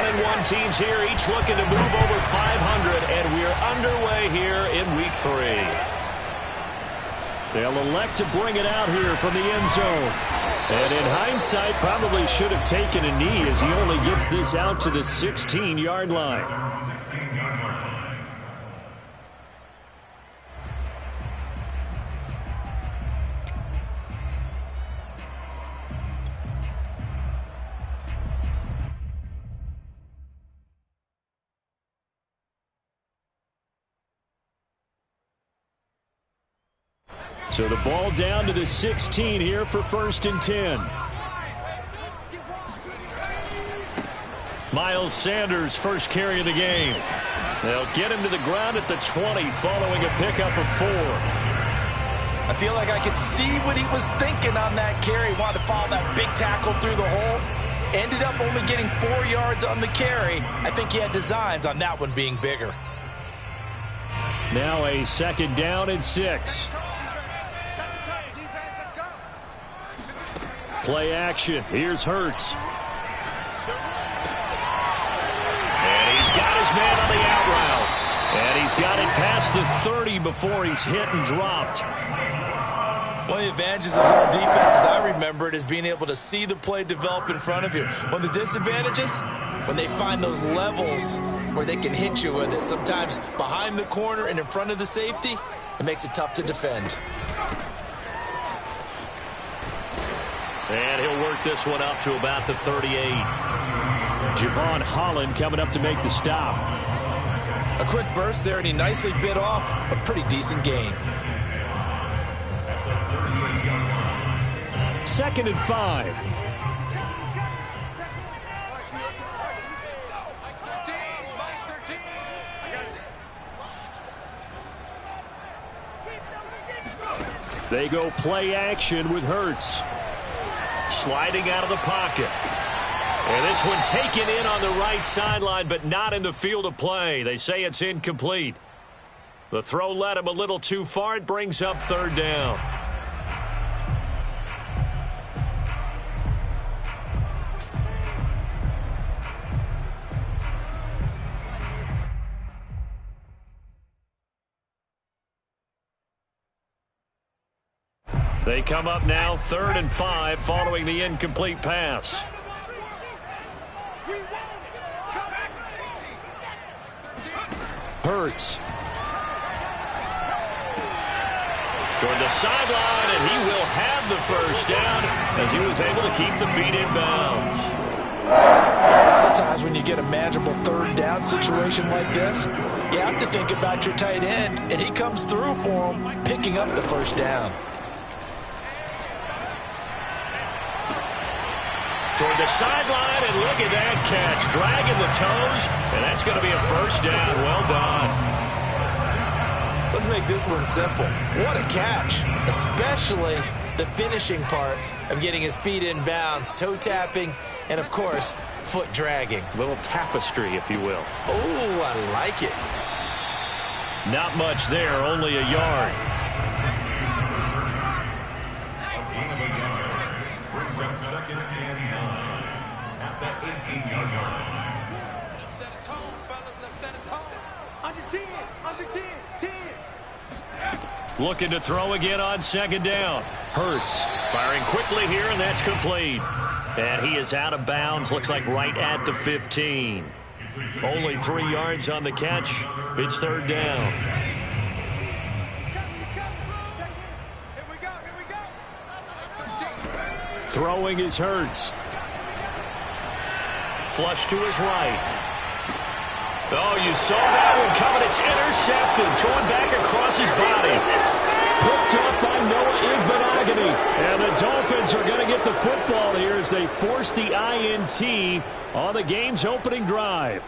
1-1 teams here, each looking to move over 500, and we're underway here in Week 3. They'll elect to bring it out here from the end zone. And in hindsight, probably should have taken a knee as he only gets this out to the 16-yard line. So the ball down to the 16 here for 1st and 10. Miles Sanders, first carry of the game. They'll get him to the ground at the 20 following a pickup of 4. I feel like I could see what he was thinking on that carry. Wanted to follow that big tackle through the hole. Ended up only getting 4 yards on the carry. I think he had designs on that one being bigger. Now a 2nd down and 6. Play action. Here's Hurts. And he's got his man on the out route. And he's got it past the 30 before he's hit and dropped. One of the advantages of zone defense, as I remember it, is being able to see the play develop in front of you. One of the disadvantages, when they find those levels where they can hit you with it, sometimes behind the corner and in front of the safety, it makes it tough to defend. And he'll work this one up to about the 38. Javon Holland coming up to make the stop. A quick burst there, and he nicely bit off a pretty decent gain. 2nd and 5. They go play action with Hurts. Sliding out of the pocket. And this one taken in on the right sideline, but not in the field of play. They say it's incomplete. The throw led him a little too far. It brings up 3rd down. They come up now 3rd and 5 following the incomplete pass. Hurts. Toward the sideline, and he will have the 1st down as he was able to keep the feet in bounds. Sometimes when you get a manageable 3rd down situation like this, you have to think about your tight end, and he comes through for him, picking up the 1st down. Toward the sideline, and look at that catch. Dragging the toes, and that's going to be a 1st down. Well done. Let's make this one simple. What a catch, especially the finishing part of getting his feet in bounds, toe tapping, and, of course, foot dragging. Little tapestry, if you will. Oh, I like it. Not much there, only a yard. Second and 9 at the 18-yard line. Let's set a tone, fellas. Let's set a tone. Under 10, under 10, 10. Looking to throw again on 2nd down. Hurts firing quickly here, and that's complete. And he is out of bounds. Looks like right at the 15. Only 3 yards on the catch. It's 3rd down. Throwing is Hurts. Flush to his right. Oh, you saw that one coming. It's intercepted. Thrown back across his body. Picked up by Noah Igbenogany. And the Dolphins are going to get the football here as they force the INT on the game's opening drive.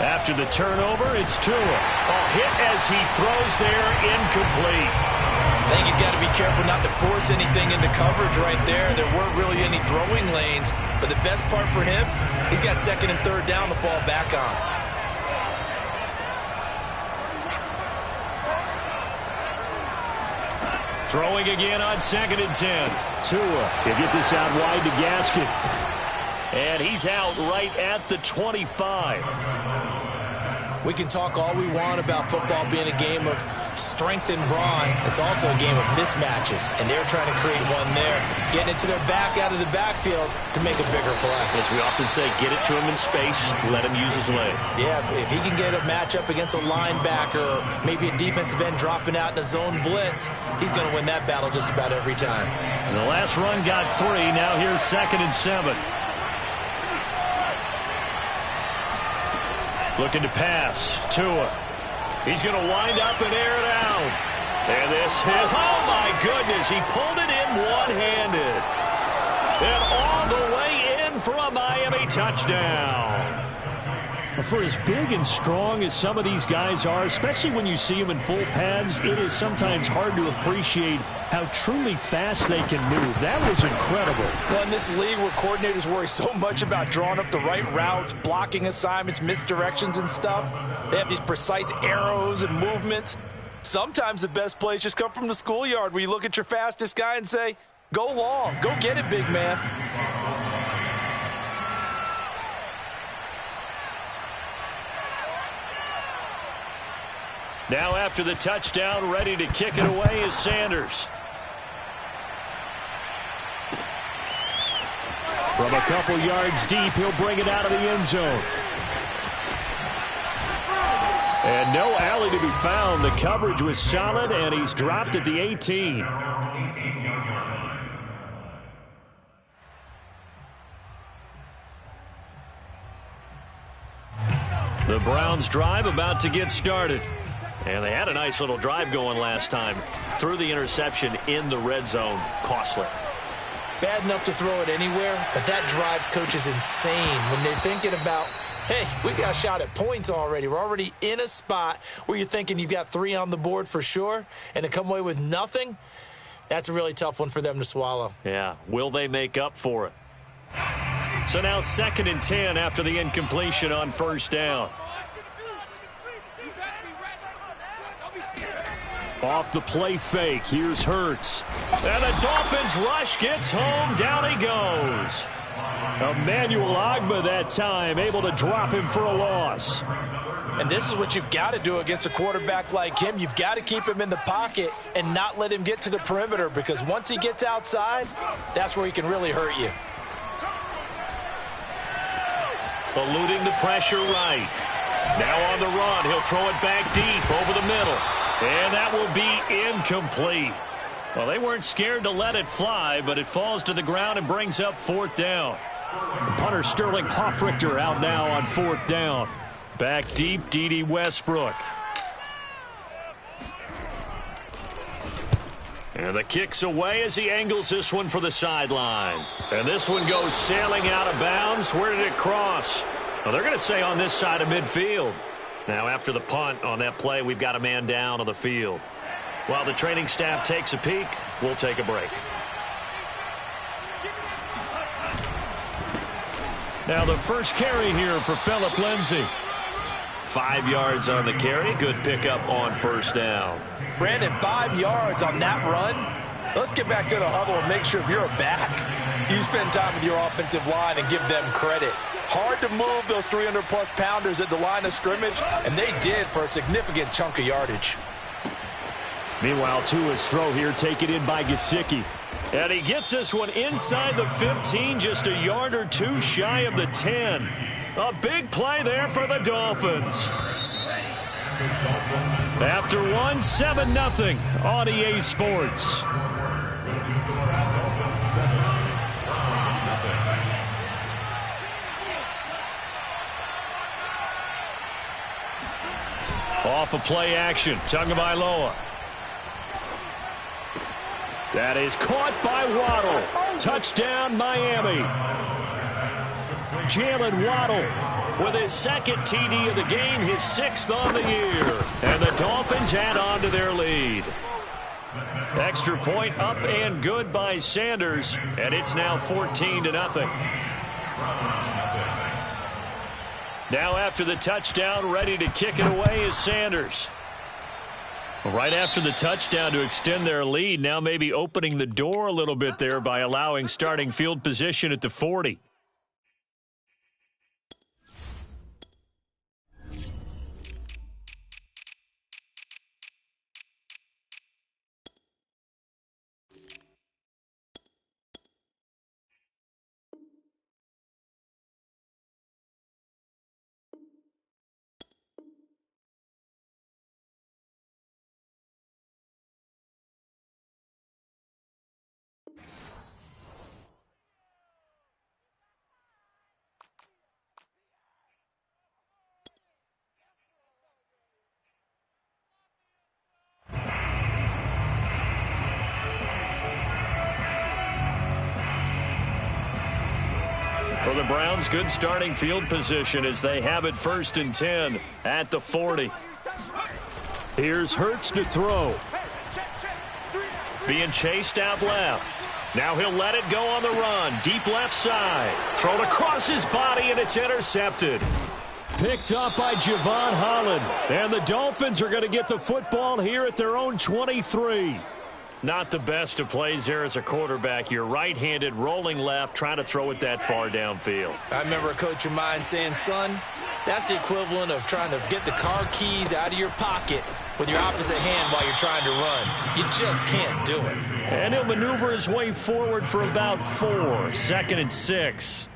After the turnover, it's Tua. A hit as he throws there, incomplete. I think he's got to be careful not to force anything into coverage right there. There weren't really any throwing lanes, but the best part for him, he's got 2nd and 3rd down to fall back on. Throwing again on 2nd and 10. Tua, he'll get this out wide to Gaskin. And he's out right at the 25. We can talk all we want about football being a game of strength and brawn. It's also a game of mismatches, and they're trying to create one there, getting it to their back out of the backfield to make a bigger play. As we often say, get it to him in space, let him use his leg. Yeah, if he can get a matchup against a linebacker or maybe a defensive end dropping out in a zone blitz, he's going to win that battle just about every time. And the last run got 3. Now here's 2nd and 7. Looking to pass. Tua. He's going to wind up and air it out. And this is, oh my goodness, he pulled it in one-handed. And all the way in for a Miami touchdown. For as big and strong as some of these guys are, especially when you see them in full pads, it is sometimes hard to appreciate how truly fast they can move. That was incredible. Well, in this league where coordinators worry so much about drawing up the right routes, blocking assignments, misdirections and stuff, they have these precise arrows and movements. Sometimes the best plays just come from the schoolyard where you look at your fastest guy and say, go long, go get it, big man. Now after the touchdown, ready to kick it away is Sanders. From a couple yards deep, he'll bring it out of the end zone. And no alley to be found. The coverage was solid, and he's dropped at the 18. The Browns drive about to get started. And they had a nice little drive going last time. Threw the interception in the red zone. Costly. Bad enough to throw it anywhere, but that drives coaches insane when they're thinking about, hey, we got a shot at points already. We're already in a spot where you're thinking you've got 3 on the board for sure, and to come away with nothing, that's a really tough one for them to swallow. Yeah, will they make up for it? So now 2nd and 10 after the incompletion on 1st down. Off the play fake, here's Hurts. And the Dolphins rush gets home, down he goes. Emmanuel Ogbah that time, able to drop him for a loss. And this is what you've got to do against a quarterback like him. You've got to keep him in the pocket and not let him get to the perimeter, because once he gets outside, that's where he can really hurt you. Eluding the pressure right. Now on the run, he'll throw it back deep over the middle. And that will be incomplete. Well, they weren't scared to let it fly, but it falls to the ground and brings up 4th down. Punter Sterling Hoffrichter out now on 4th down. Back deep, D.D. Westbrook. And the kick's away as he angles this one for the sideline. And this one goes sailing out of bounds. Where did it cross? Well, they're going to say on this side of midfield. Now, after the punt on that play, we've got a man down on the field. While the training staff takes a peek, we'll take a break. Now, the first carry here for Phillip Lindsay. 5 yards on the carry. Good pickup on 1st down. Brandon, 5 yards on that run. Let's get back to the huddle and make sure if you're a back, you spend time with your offensive line and give them credit. Hard to move those 300-plus pounders at the line of scrimmage, and they did for a significant chunk of yardage. Meanwhile, Tua's throw here taken in by Gesicki. And he gets this one inside the 15, just a yard or 2 shy of the 10. A big play there for the Dolphins. After one, 7-0 on EA Sports. Off of play action, Tagovailoa. That is caught by Waddle. Touchdown, Miami. Jalen Waddle with his 2nd TD of the game, his 6th on the year. And the Dolphins add on to their lead. Extra point up and good by Sanders, and it's now 14-0. Now after the touchdown, ready to kick it away is Sanders. Right after the touchdown to extend their lead, now maybe opening the door a little bit there by allowing starting field position at the 40. For the Browns, good starting field position as they have it 1st and 10 at the 40. Here's Hurts to throw. Being chased out left. Now he'll let it go on the run. Deep left side. Thrown across his body, and it's intercepted. Picked up by Javon Holland. And the Dolphins are going to get the football here at their own 23. Not the best of plays there as a quarterback. You're right-handed, rolling left, trying to throw it that far downfield. I remember a coach of mine saying, son, that's the equivalent of trying to get the car keys out of your pocket with your opposite hand while you're trying to run. You just can't do it. And he'll maneuver his way forward for about 4. 2nd and 6.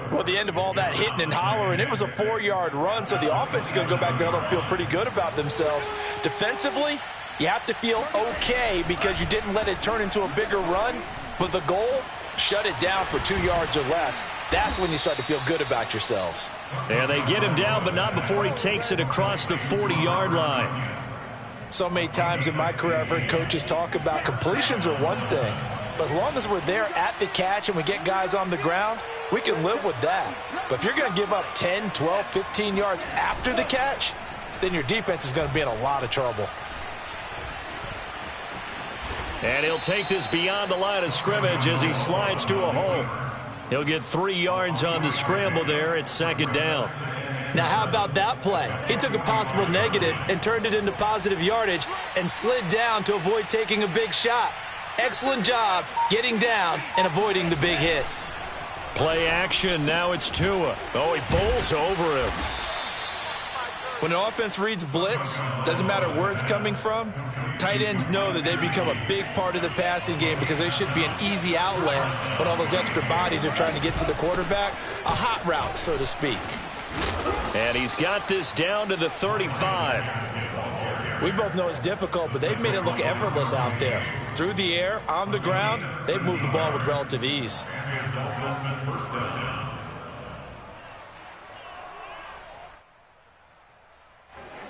Well, at the end of all that hitting and hollering, it was a 4-yard run, so the offense is going to go back there and feel pretty good about themselves. Defensively, you have to feel okay because you didn't let it turn into a bigger run. But the goal, shut it down for 2 yards or less. That's when you start to feel good about yourselves. And they get him down, but not before he takes it across the 40-yard line. So many times in my career, I've heard coaches talk about completions are one thing. But as long as we're there at the catch and we get guys on the ground, we can live with that. But if you're going to give up 10, 12, 15 yards after the catch, then your defense is going to be in a lot of trouble. And he'll take this beyond the line of scrimmage as he slides to a hole. He'll get 3 yards on the scramble there at 2nd down. Now, how about that play? He took a possible negative and turned it into positive yardage and slid down to avoid taking a big shot. Excellent job getting down and avoiding the big hit. Play action. Now it's Tua. Oh, he bowls over him. When an offense reads blitz, doesn't matter where it's coming from, tight ends know that they become a big part of the passing game because they should be an easy outlet when all those extra bodies are trying to get to the quarterback. A hot route, so to speak. And he's got this down to the 35. We both know it's difficult, but they've made it look effortless out there. Through the air, on the ground, they've moved the ball with relative ease.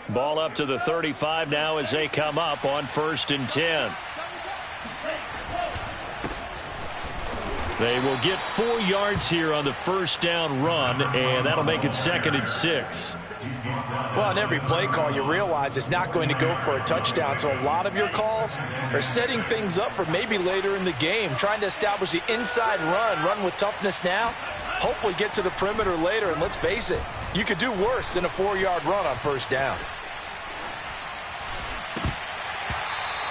Ball up to the 35 now as they come up on 1st and 10. They will get 4 yards here on the 1st down run, and that'll make it 2nd and 6. Well, on every play call, you realize it's not going to go for a touchdown, so a lot of your calls are setting things up for maybe later in the game, trying to establish the inside run with toughness now, hopefully get to the perimeter later, and let's face it, you could do worse than a 4-yard run on 1st down.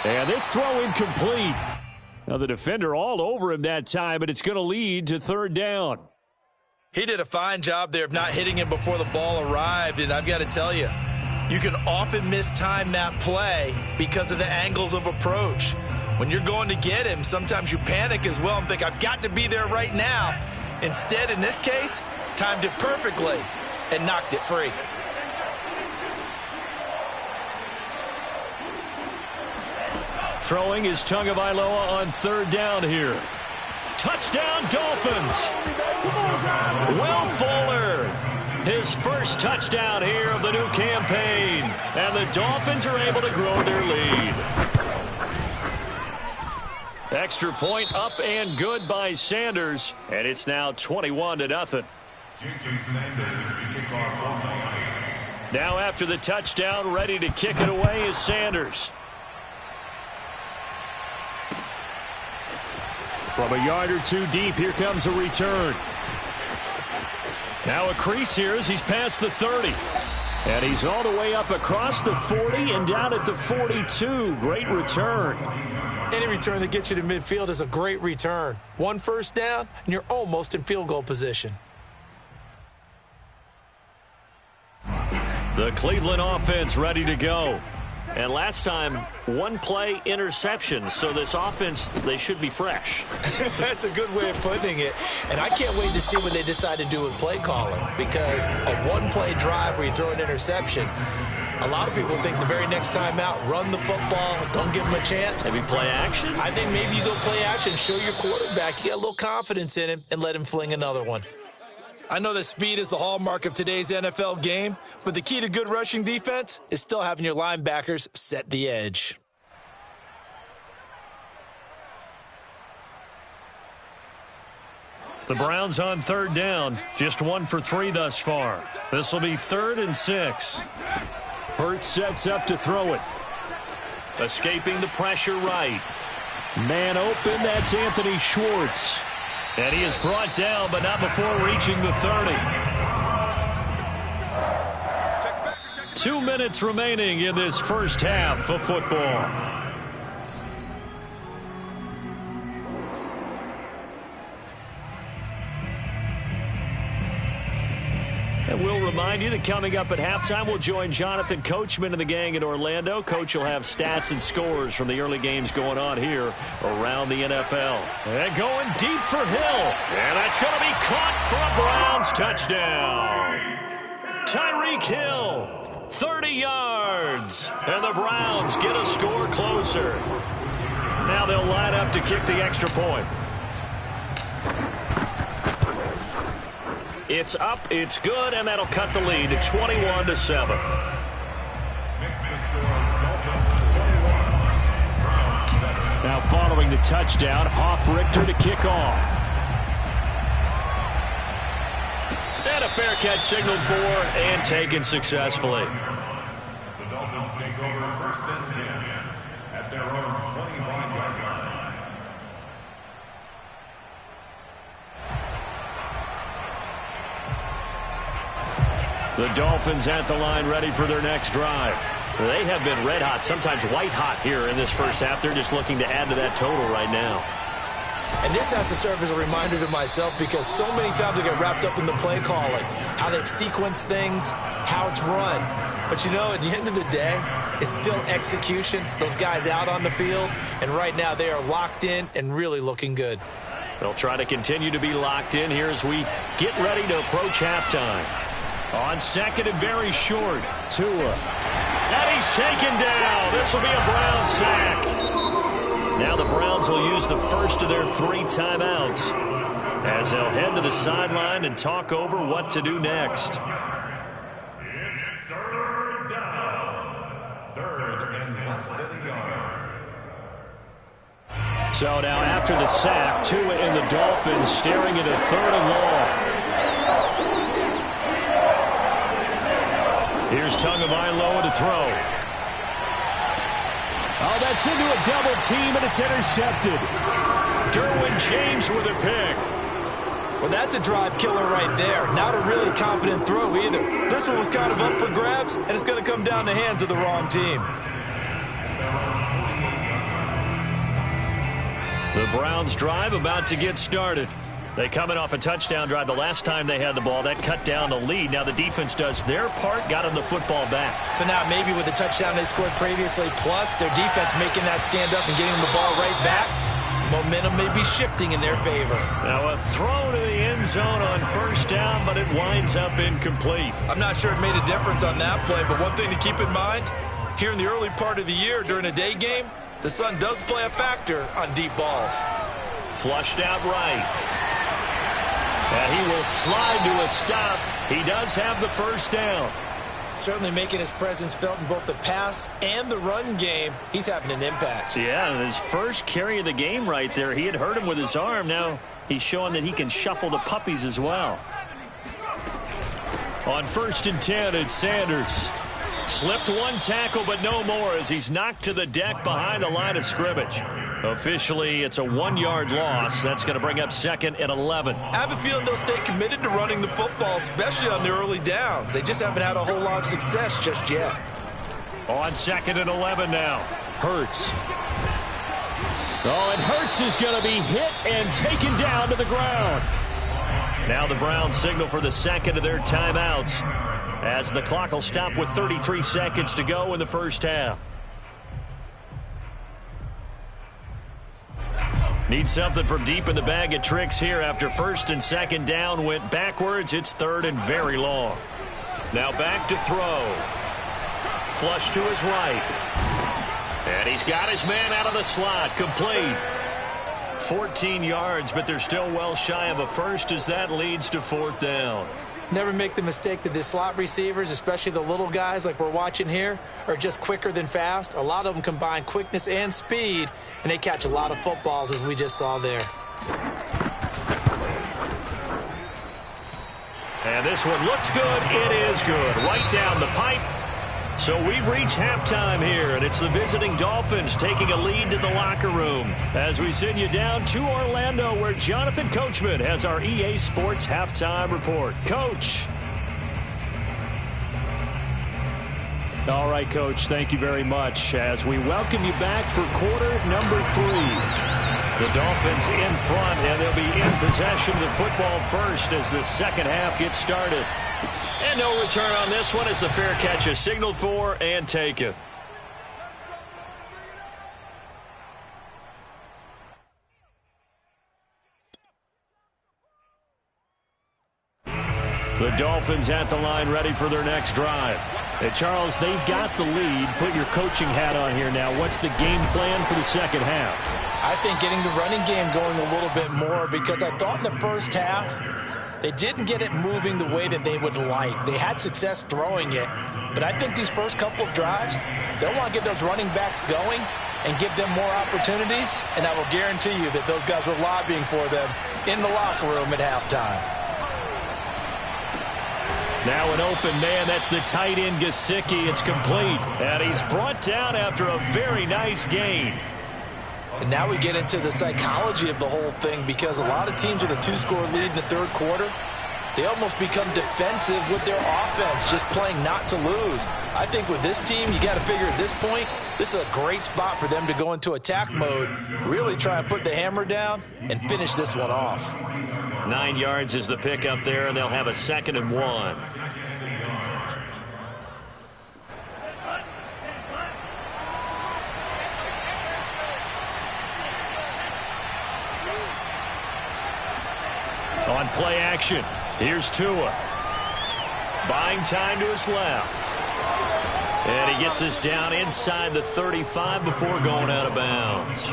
And this throw incomplete. Now the defender all over him that time, but it's going to lead to 3rd down. He did a fine job there of not hitting him before the ball arrived, and I've got to tell you, you can often mistime that play because of the angles of approach. When you're going to get him, sometimes you panic as well and think, I've got to be there right now. Instead, in this case, timed it perfectly and knocked it free. Throwing is Tagovailoa on 3rd down here. Touchdown, Dolphins. Will Fuller, his first touchdown here of the new campaign. And the Dolphins are able to grow their lead. Extra point up and good by Sanders. And it's now 21-0. Now after the touchdown, ready to kick it away is Sanders. From a yard or two deep, here comes a return. Now a crease here as he's past the 30. And he's all the way up across the 40 and down at the 42. Great return. Any return that gets you to midfield is a great return. 1 first down, and you're almost in field goal position. The Cleveland offense ready to go. And last time, 1 play interception. So this offense, they should be fresh. That's a good way of putting it. And I can't wait to see what they decide to do with play calling. Because a 1-play drive where you throw an interception, a lot of people think the very next time out, run the football, don't give them a chance. Maybe play action? I think maybe you go play action, show your quarterback, you get a little confidence in him, and let him fling another one. I know that speed is the hallmark of today's NFL game, but the key to good rushing defense is still having your linebackers set the edge. The Browns on 3rd down, just 1 for 3 thus far. This will be 3rd and 6. Hurts sets up to throw it. Escaping the pressure right. Man open, that's Anthony Schwartz. And he is brought down, but not before reaching the 30. 2 minutes remaining in this first half of football. And we'll remind you that coming up at halftime, we'll join Jonathan Coachman and the gang in Orlando. Coach will have stats and scores from the early games going on here around the NFL. And going deep for Hill. And that's going to be caught for a Browns touchdown. Tyreek Hill, 30 yards. And the Browns get a score closer. Now they'll line up to kick the extra point. It's up, it's good, and that'll cut the lead to 21-7. Now following the touchdown, Hoff-Richter to kick off. And a fair catch signaled for and taken successfully. The Dolphins take over 1st and 10 at their own 25-yard line. The Dolphins at the line ready for their next drive. They have been red hot, sometimes white hot here in this first half. They're just looking to add to that total right now. And this has to serve as a reminder to myself because so many times I get wrapped up in the play calling, how they've sequenced things, how it's run. But you know, at the end of the day, it's still execution. Those guys out on the field, and right now they are locked in and really looking good. They'll try to continue to be locked in here as we get ready to approach halftime. On 2nd and very short, Tua. And he's taken down. This will be a Browns sack. Now the Browns will use the first of their 3 timeouts as they'll head to the sideline and talk over what to do next. It's 3rd down. 3rd and less than a yard. So now after the sack, Tua and the Dolphins staring at a 3rd and long. Here's Tagovailoa to throw. Oh, that's into a double team, and it's intercepted. Derwin James with a pick. Well, that's a drive killer right there. Not a really confident throw either. This one was kind of up for grabs, and it's going to come down the hands of the wrong team. The Browns drive about to get started. They coming off a touchdown drive the last time they had the ball. That cut down the lead. Now the defense does their part, got them the football back. So now maybe with the touchdown they scored previously, plus their defense making that stand up and getting the ball right back, momentum may be shifting in their favor. Now a throw to the end zone on 1st down, but it winds up incomplete. I'm not sure it made a difference on that play, but one thing to keep in mind, here in the early part of the year during a day game, the sun does play a factor on deep balls. Flushed out right. And he will slide to a stop. He does have the 1st down. Certainly making his presence felt in both the pass and the run game. He's having an impact. Yeah, and his first carry of the game right there. He had hurt him with his arm. Now he's showing that he can shuffle the puppies as well. On 1st and 10, it's Sanders. Slipped 1 tackle, but no more as he's knocked to the deck behind the line of scrimmage. Officially, it's a 1-yard loss. That's going to bring up 2nd and 11. I have a feeling they'll stay committed to running the football, especially on the early downs. They just haven't had a whole lot of success just yet. On 2nd and 11 now. Hurts. Oh, and Hurts is going to be hit and taken down to the ground. Now the Browns signal for the second of their timeouts as the clock will stop with 33 seconds to go in the first half. Need something from deep in the bag of tricks here after 1st and 2nd down went backwards. It's 3rd and very long. Now back to throw. Flush to his right. And he's got his man out of the slot. Complete. 14 yards, but they're still well shy of a first as that leads to 4th down. Never make the mistake that the slot receivers, especially the little guys like we're watching here, are just quicker than fast. A lot of them combine quickness and speed, and they catch a lot of footballs, as we just saw there. And this one looks good. It is good. Right down the pipe. So we've reached halftime here, and it's the visiting Dolphins taking a lead to the locker room as we send you down to Orlando, where Jonathan Coachman has our EA Sports halftime report. Coach. All right, Coach, thank you very much as we welcome you back for quarter number 3. The Dolphins in front, and they'll be in possession of the football first as the second half gets started. And no return on this one as the fair catch is signaled for and taken. The Dolphins at the line ready for their next drive. Hey, Charles, they've got the lead. Put your coaching hat on here now. What's the game plan for the second half? I think getting the running game going a little bit more, because I thought in the first half they didn't get it moving the way that they would like. They had success throwing it, but I think these first couple of drives, they'll want to get those running backs going and give them more opportunities, and I will guarantee you that those guys were lobbying for them in the locker room at halftime. Now an open man. That's the tight end, Gesicki. It's complete, and he's brought down after a very nice gain. And now we get into the psychology of the whole thing, because a lot of teams with a 2-score lead in the third quarter, they almost become defensive with their offense, just playing not to lose. I think with this team, you got to figure at this point, this is a great spot for them to go into attack mode, really try and put the hammer down and finish this one off. 9 yards is the pick up there, and they'll have a 2nd and 1. On play action, here's Tua. Buying time to his left. And he gets us down inside the 35 before going out of bounds.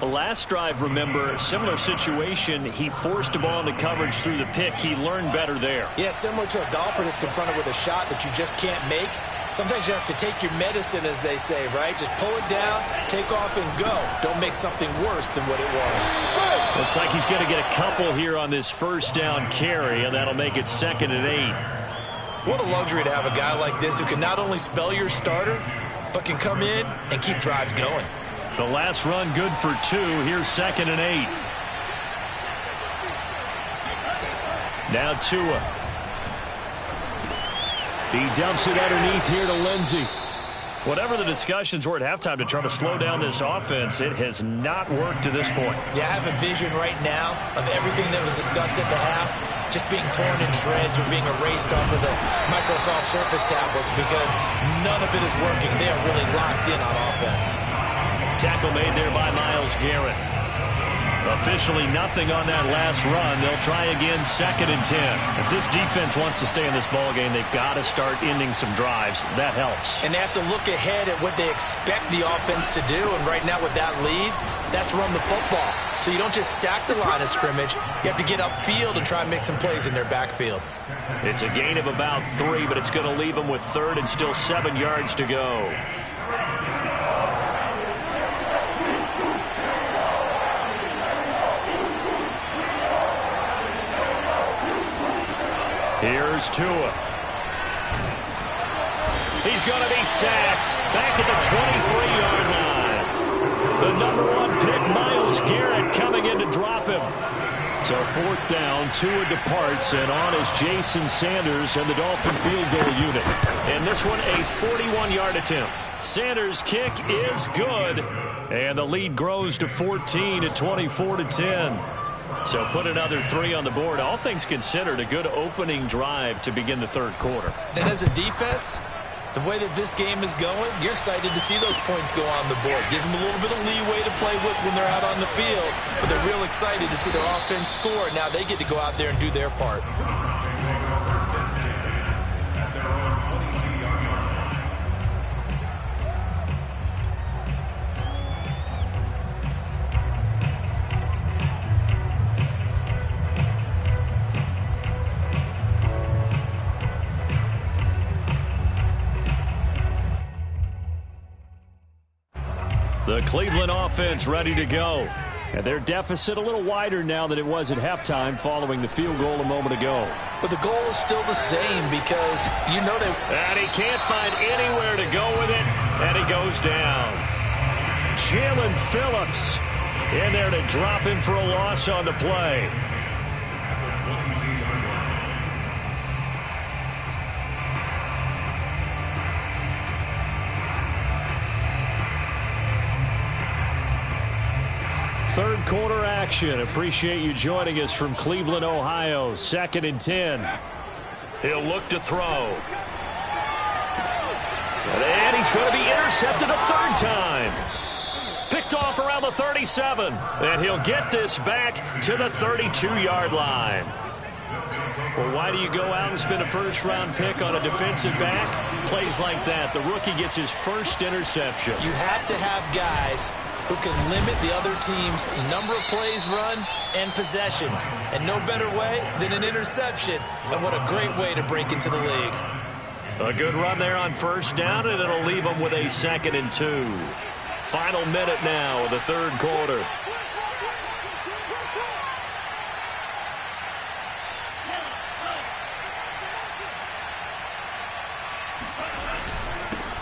The last drive, remember, similar situation. He forced a ball into coverage through the pick. He learned better there. Yeah, similar to a golfer that's confronted with a shot that you just can't make. Sometimes you have to take your medicine, as they say, right? Just pull it down, take off, and go. Don't make something worse than what it was. Looks like he's going to get a couple here on this first down carry, and that'll make it 2nd and 8. What a luxury to have a guy like this who can not only spell your starter, but can come in and keep drives going. The last run good for 2. Here's 2nd and 8. Now Tua. He dumps it underneath here to Lindsey. Whatever the discussions were at halftime to try to slow down this offense, it has not worked to this point. Yeah, I have a vision right now of everything that was discussed at the half just being torn in shreds or being erased off of the Microsoft Surface tablets, because none of it is working. They are really locked in on offense. Tackle made there by Myles Garrett. Officially nothing on that last run. They'll try again, 2nd and 10. If this defense wants to stay in this ballgame, they've got to start ending some drives. That helps. And they have to look ahead at what they expect the offense to do. And right now with that lead, that's run the football. So you don't just stack the line of scrimmage. You have to get upfield and try and make some plays in their backfield. It's a gain of about 3, but it's going to leave them with 3rd and still 7 yards to go. Here's Tua. He's going to be sacked back at the 23-yard line. The number 1 pick, Myles Garrett, coming in to drop him. So 4th down, Tua departs, and on is Jason Sanders and the Dolphin field goal unit. And this one, a 41-yard attempt. Sanders' kick is good, and the lead grows to 14 at 24-10. So put another 3 on the board. All things considered, a good opening drive to begin the third quarter. And as a defense, the way that this game is going, you're excited to see those points go on the board. Gives them a little bit of leeway to play with when they're out on the field, but they're real excited to see their offense score. Now they get to go out there and do their part. The Cleveland offense ready to go. And their deficit a little wider now than it was at halftime following the field goal a moment ago. But the goal is still the same because you know they... And he can't find anywhere to go with it, and he goes down. Jalen Phillips in there to drop him for a loss on the play. Third quarter action. Appreciate you joining us from Cleveland, Ohio. 2nd and 10. He'll look to throw. And he's going to be intercepted a 3rd time. Picked off around the 37. And he'll get this back to the 32-yard line. Well, why do you go out and spend a first-round pick on a defensive back? Plays like that. The rookie gets his first interception. You have to have guys who can limit the other team's number of plays run and possessions. And no better way than an interception. And what a great way to break into the league. A good run there on 1st down, and it'll leave them with a 2nd and 2. Final minute now of the third quarter.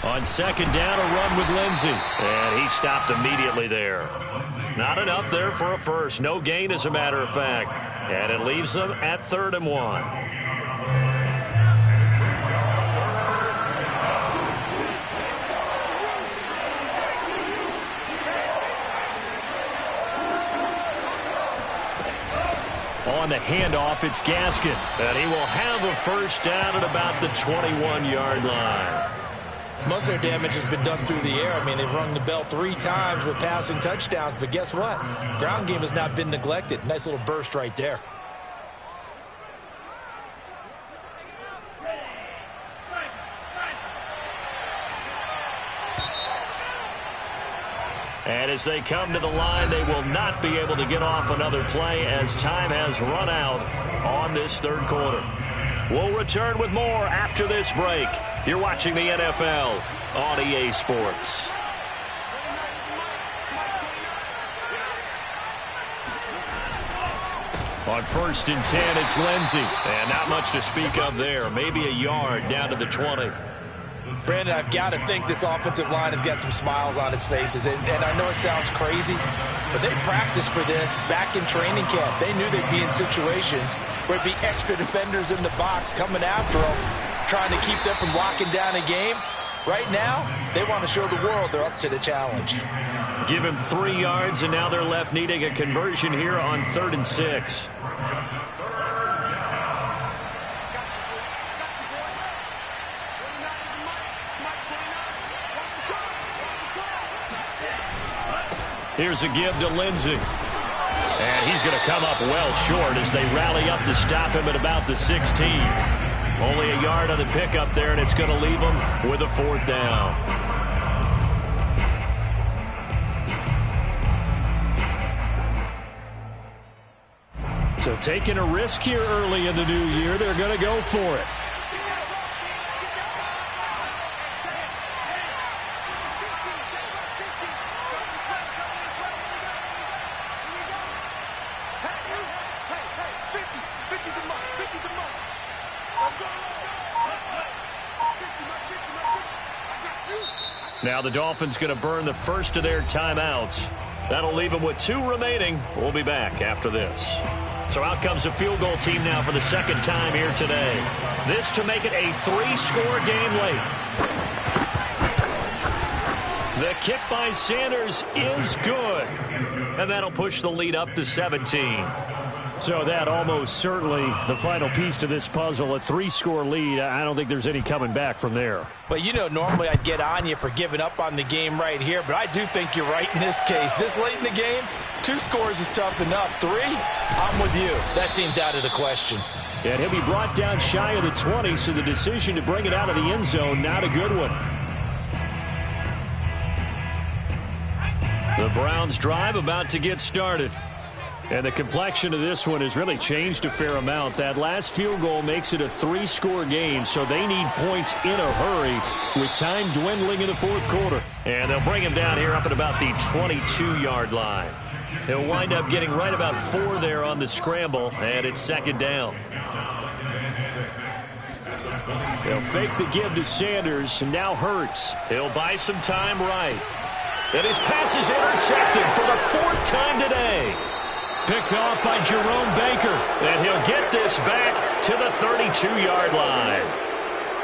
On 2nd down, a run with Lindsey. And he stopped immediately there. Not enough there for a first. No gain, as a matter of fact. And it leaves them at 3rd and 1. On the handoff, it's Gaskin. And he will have a first down at about the 21-yard line. Most of their damage has been done through the air. I mean, they've rung the bell 3 times with passing touchdowns, but guess what? Ground game has not been neglected. Nice little burst right there. And as they come to the line, they will not be able to get off another play as time has run out on this third quarter. We'll return with more after this break. You're watching the NFL on EA Sports. On 1st and 10, it's Lindsey. And not much to speak of there. Maybe a yard down to the 20. Brandon, I've got to think this offensive line has got some smiles on its faces. And I know it sounds crazy, but they practiced for this back in training camp. They knew they'd be in situations where it'd be extra defenders in the box coming after them, trying to keep them from locking down a game. Right now, they want to show the world they're up to the challenge. Give him 3 yards, and now they're left needing a conversion here on 3rd and 6. Here's a give to Lindsey. And he's going to come up well short as they rally up to stop him at about the 16. Only a yard on the pickup there, and it's going to leave him with a 4th down. So taking a risk here early in the new year, they're going to go for it. Now the Dolphins going to burn the first of their timeouts. That'll leave them with 2 remaining. We'll be back after this. So out comes a field goal team now for the second time here today. This to make it a 3-score game late. The kick by Sanders is good. And that'll push the lead up to 17. So that almost certainly the final piece to this puzzle, a 3-score lead. I don't think there's any coming back from there. Well, you know, normally I'd get on you for giving up on the game right here, but I do think you're right in this case. This late in the game, 2 scores is tough enough. 3, I'm with you. That seems out of the question. And he'll be brought down shy of the 20, so the decision to bring it out of the end zone, not a good one. The Browns drive about to get started. And the complexion of this one has really changed a fair amount. That last field goal makes it a 3-score game, so they need points in a hurry with time dwindling in the fourth quarter. And they'll bring him down here up at about the 22-yard line. He'll wind up getting right about 4 there on the scramble, and it's second down. They'll fake the give to Sanders, and now Hurts. He'll buy some time right. And his pass is intercepted for the 4th time today. Picked off by Jerome Baker, and he'll get this back to the 32-yard line.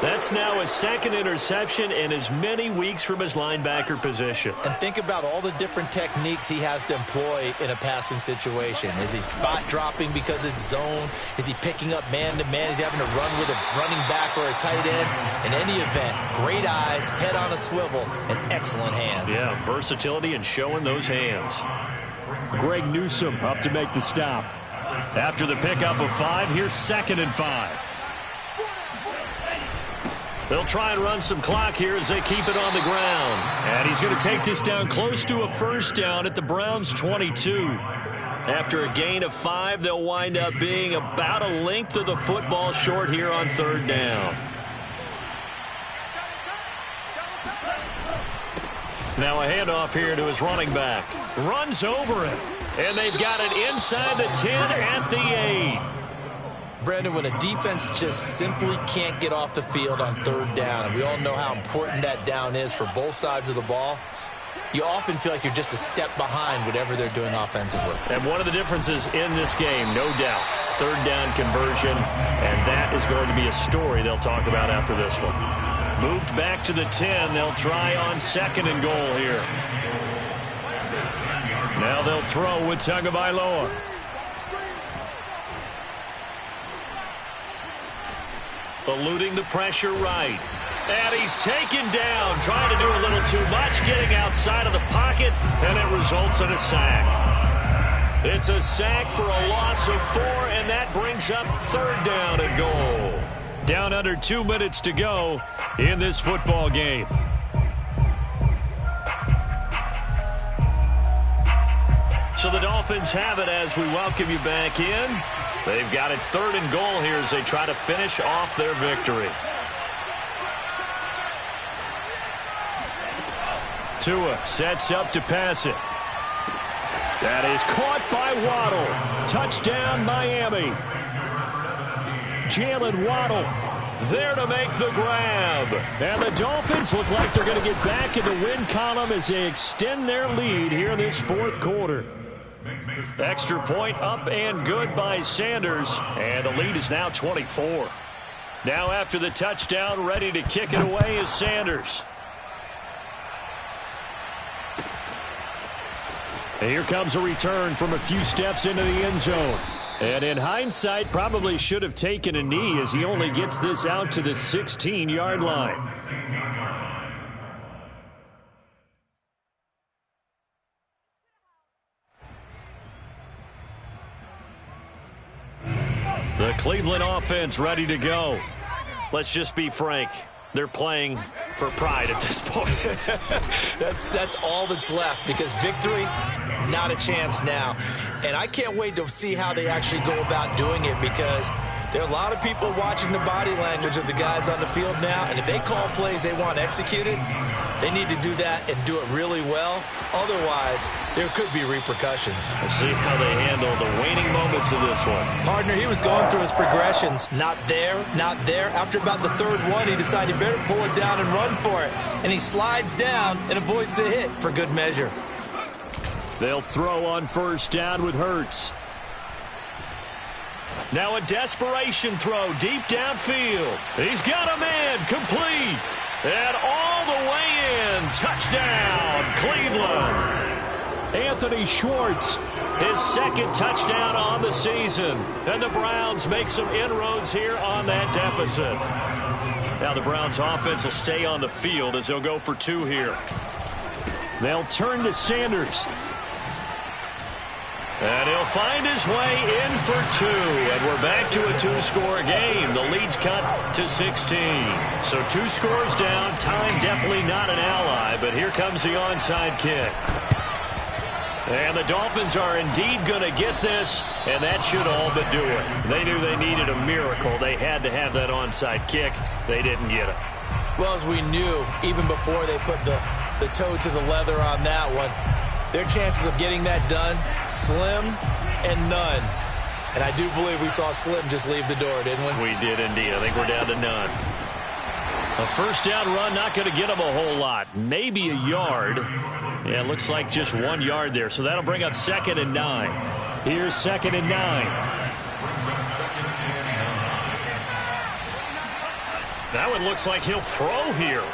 That's now his 2nd interception in as many weeks from his linebacker position. And think about all the different techniques he has to employ in a passing situation. Is he spot dropping because it's zone? Is he picking up man-to-man? Is he having to run with a running back or a tight end? In any event, great eyes, head on a swivel, and excellent hands. Yeah, versatility and showing those hands. Greg Newsome up to make the stop. After the pickup of 5, here's 2nd and 5. They'll try and run some clock here as they keep it on the ground. And he's going to take this down close to a 1st down at the Browns' 22. After a gain of 5, they'll wind up being about a length of the football short here on 3rd down. Now a handoff here to his running back. Runs over it. And they've got it inside the 10 at the 8. Brandon, when a defense just simply can't get off the field on 3rd down, and we all know how important that down is for both sides of the ball, you often feel like you're just a step behind whatever they're doing offensively. And one of the differences in this game, no doubt, 3rd down conversion, and that is going to be a story they'll talk about after this one. Moved back to the 10. They'll try on 2nd and goal here. Now they'll throw with Tagovailoa. Eluding the pressure right. And he's taken down, trying to do a little too much, getting outside of the pocket, and it results in a sack. It's a sack for a loss of 4, and that brings up 3rd down and goal. Down under 2 minutes to go in this football game. So the Dolphins have it as we welcome you back in. They've got it 3rd and goal here as they try to finish off their victory. Tua sets up to pass it. That is caught by Waddle. Touchdown, Miami. Jalen Waddle there to make the grab. And the Dolphins look like they're going to get back in the win column as they extend their lead here in this 4th quarter. Extra point up and good by Sanders. And the lead is now 24. Now after the touchdown, ready to kick it away is Sanders. And here comes a return from a few steps into the end zone. And in hindsight, probably should have taken a knee as he only gets this out to the 16-yard line. The Cleveland offense ready to go. Let's just be frank. They're playing for pride at this point. That's all that's left, because victory, not a chance now. And I can't wait to see how they actually go about doing it, because There are a lot of people watching the body language of the guys on the field now, and if they call plays they want executed, they need to do that and do it really well. Otherwise, there could be repercussions. We'll see how they handle the waning moments of this one. Partner, he was going through his progressions. Not there, not there. After about the third one, he decided he better pull it down and run for it. And he slides down and avoids the hit for good measure. They'll throw on first down with Hurts. Now a desperation throw deep downfield. He's got a man, complete. And all the way in. Touchdown, Cleveland. Anthony Schwartz, his second touchdown on the season. And the Browns make some inroads here on that deficit. Now the Browns offense will stay on the field as they'll go for 2 here. They'll turn to Sanders. And he'll find his way in for 2. And we're back to a 2-score game. The lead's cut to 16. So 2 scores down. Time definitely not an ally. But here comes the onside kick. And the Dolphins are indeed going to get this. And that should all but do it. They knew they needed a miracle. They had to have that onside kick. They didn't get it. Well, as we knew, even before they put the toe to the leather on that one, their chances of getting that done, slim and none. And I do believe we saw Slim just leave the door, didn't we? We did indeed. I think we're down to none. A first down run, not going to get them a whole lot. Maybe a yard. Yeah, it looks like just 1 yard there. So that'll bring up 2nd and 9. Here's 2nd and 9. That one looks like he'll throw here.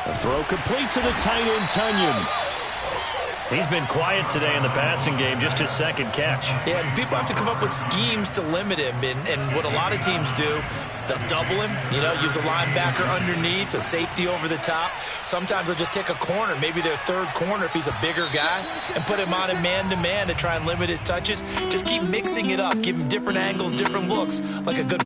A throw complete to the tight end, Tunyon. He's been quiet today in the passing game, just his 2nd catch. Yeah, and people have to come up with schemes to limit him. And what a lot of teams do, they'll double him, use a linebacker underneath, a safety over the top. Sometimes they'll just take a corner, maybe their 3rd corner if he's a bigger guy, and put him on a man-to-man to try and limit his touches. Just keep mixing it up, give him different angles, different looks, like a good